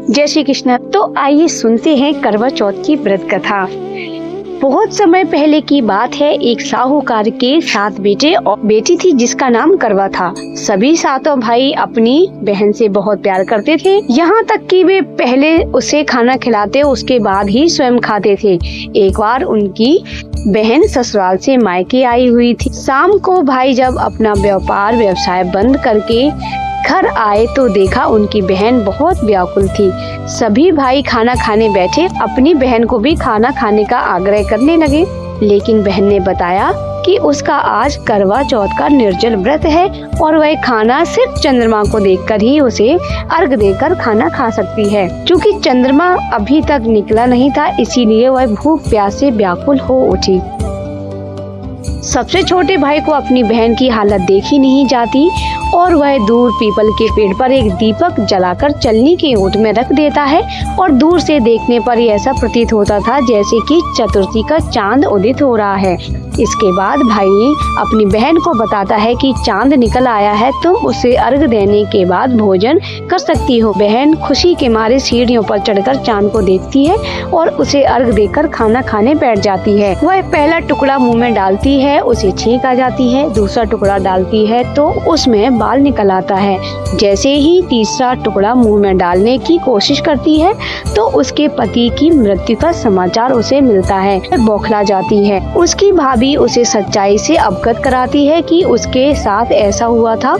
जय श्री कृष्ण। तो आइए सुनते हैं करवा चौथ की व्रत कथा। बहुत समय पहले की बात है। एक साहूकार के 7 बेटे और बेटी थी जिसका नाम करवा था। सभी 7 भाई अपनी बहन से बहुत प्यार करते थे, यहाँ तक कि वे पहले उसे खाना खिलाते उसके बाद ही स्वयं खाते थे। एक बार उनकी बहन ससुराल से मायके आई हुई थी। शाम को भाई जब अपना व्यवसाय बंद करके घर आए तो देखा उनकी बहन बहुत व्याकुल थी। सभी भाई खाना खाने बैठे, अपनी बहन को भी खाना खाने का आग्रह करने लगे, लेकिन बहन ने बताया कि उसका आज करवा चौथ का निर्जल व्रत है और वह खाना सिर्फ चंद्रमा को देखकर ही उसे अर्घ देकर खाना खा सकती है। क्योंकि चंद्रमा अभी तक निकला नहीं था, इसीलिए वह भूख प्यास से व्याकुल हो उठी। सबसे छोटे भाई को अपनी बहन की हालत देखी नहीं जाती और वह दूर पीपल के पेड़ पर एक दीपक जलाकर चलनी के ओट में रख देता है और दूर से देखने पर ऐसा प्रतीत होता था जैसे कि चतुर्थी का चांद उदित हो रहा है। इसके बाद भाई अपनी बहन को बताता है कि चांद निकल आया है, तुम उसे अर्घ देने के बाद भोजन कर सकती हो। बहन खुशी के मारे सीढ़ियों पर चढ़कर चांद को देखती है और उसे अर्घ देकर खाना खाने बैठ जाती है। वह पहला टुकड़ा मुंह में डालती है, उसे छींक आ जाती है। दूसरा टुकड़ा डालती है तो उसमें बाल निकल आता है। जैसे ही तीसरा टुकड़ा मुंह में डालने की कोशिश करती है तो उसके पति की मृत्यु का समाचार उसे मिलता है। वह बौखला जाती है। उसकी भाभी उसे सच्चाई से अवगत कराती है कि उसके साथ ऐसा हुआ था।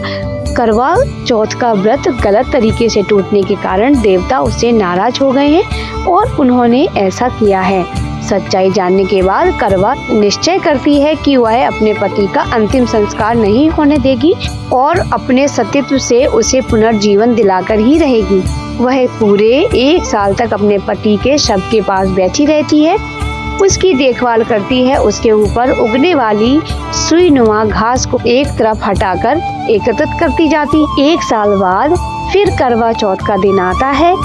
करवा चौथ का व्रत गलत तरीके से टूटने के कारण देवता उससे नाराज हो गए हैं और उन्होंने ऐसा किया है। सच्चाई जानने के बाद करवा निश्चय करती है कि वह अपने पति का अंतिम संस्कार नहीं होने देगी और अपने सतीत्व से उसे पुनर्जीवन दिलाकर ही रहेगी। वह पूरे 1 साल तक अपने पति के शव के पास बैठी रहती है, उसकी देखभाल करती है। उसके ऊपर उगने वाली सुईनुमा घास को एक तरफ हटाकर एकत्रित करती जाती। 1 साल बाद फिर करवा चौथ का दिन आता है।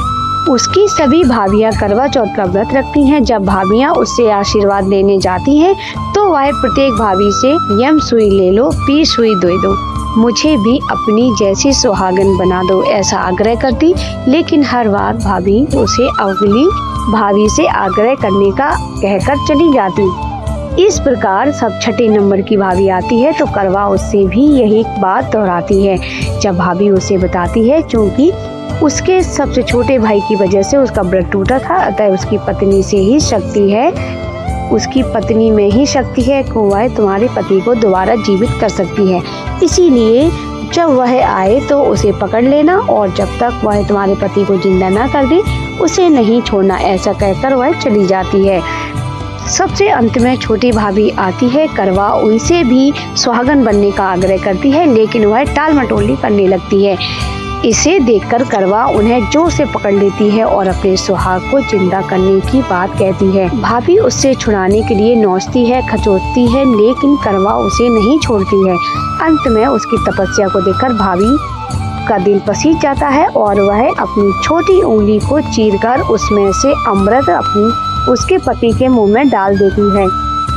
उसकी सभी भाभियां करवा चौथ का व्रत रखती हैं। जब भाभियां उससे आशीर्वाद लेने जाती हैं तो वह प्रत्येक भाभी से यम सुई ले लो, पी सुई दे दो, मुझे भी अपनी जैसी सुहागन बना दो, ऐसा आग्रह करती। लेकिन हर बार भाभी उसे अगली भाभी से आग्रह करने का कहकर चली जाती। इस प्रकार सब 6 नंबर की भाभी आती है तो करवा उससे भी यही बात दोहराती है। जब भाभी उसे बताती है क्योंकि उसके सबसे छोटे भाई की वजह से उसका व्रत टूटा था, अतः उसकी पत्नी से ही शक्ति है, उसकी पत्नी में ही शक्ति है कि वह तुम्हारे पति को दोबारा जीवित कर सकती है। इसीलिए जब वह आए तो उसे पकड़ लेना और जब तक वह तुम्हारे पति को जिंदा ना कर दे उसे नहीं छोड़ना, ऐसा कहकर वह चली जाती है। सबसे अंत में छोटी भाभी आती है। करवा उनसे भी सुहागन बनने का आग्रह करती है, लेकिन वह टाल मटोली करने लगती है। इसे देखकर करवा उन्हें जोर से पकड़ लेती है और अपने सुहाग को जिंदा करने की बात कहती है। भाभी उससे छुड़ाने के लिए नोचती है, खचोटती है, लेकिन करवा उसे नहीं छोड़ती है। अंत में उसकी तपस्या को देखकर भाभी का दिल पसीज जाता है और वह अपनी छोटी उंगली को चीरकर उसमें से अमृत उसके पति के मुंह में डाल देती है।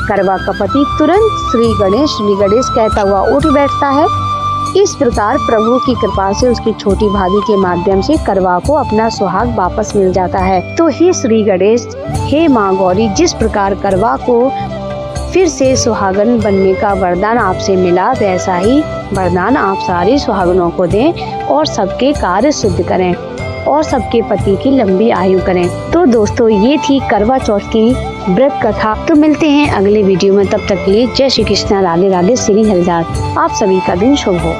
करवा का पति तुरंत श्री गणेश कहता हुआ उठ बैठता है। इस प्रकार प्रभु की कृपा से उसकी छोटी भाभी के माध्यम से करवा को अपना सुहाग वापस मिल जाता है। तो हे श्री गणेश, हे माँ गौरी, जिस प्रकार करवा को फिर से सुहागन बनने का वरदान आपसे मिला, वैसा ही वरदान आप सारे सुहागनों को दें और सबके कार्य सिद्ध करें और सबके पति की लंबी आयु करें। तो दोस्तों, ये थी करवा चौथ की व्रत कथा। तो मिलते हैं अगले वीडियो में, तब तक के लिए जय श्री कृष्ण, राधे राधे, श्री हरिदास। आप सभी का दिन शुभ हो।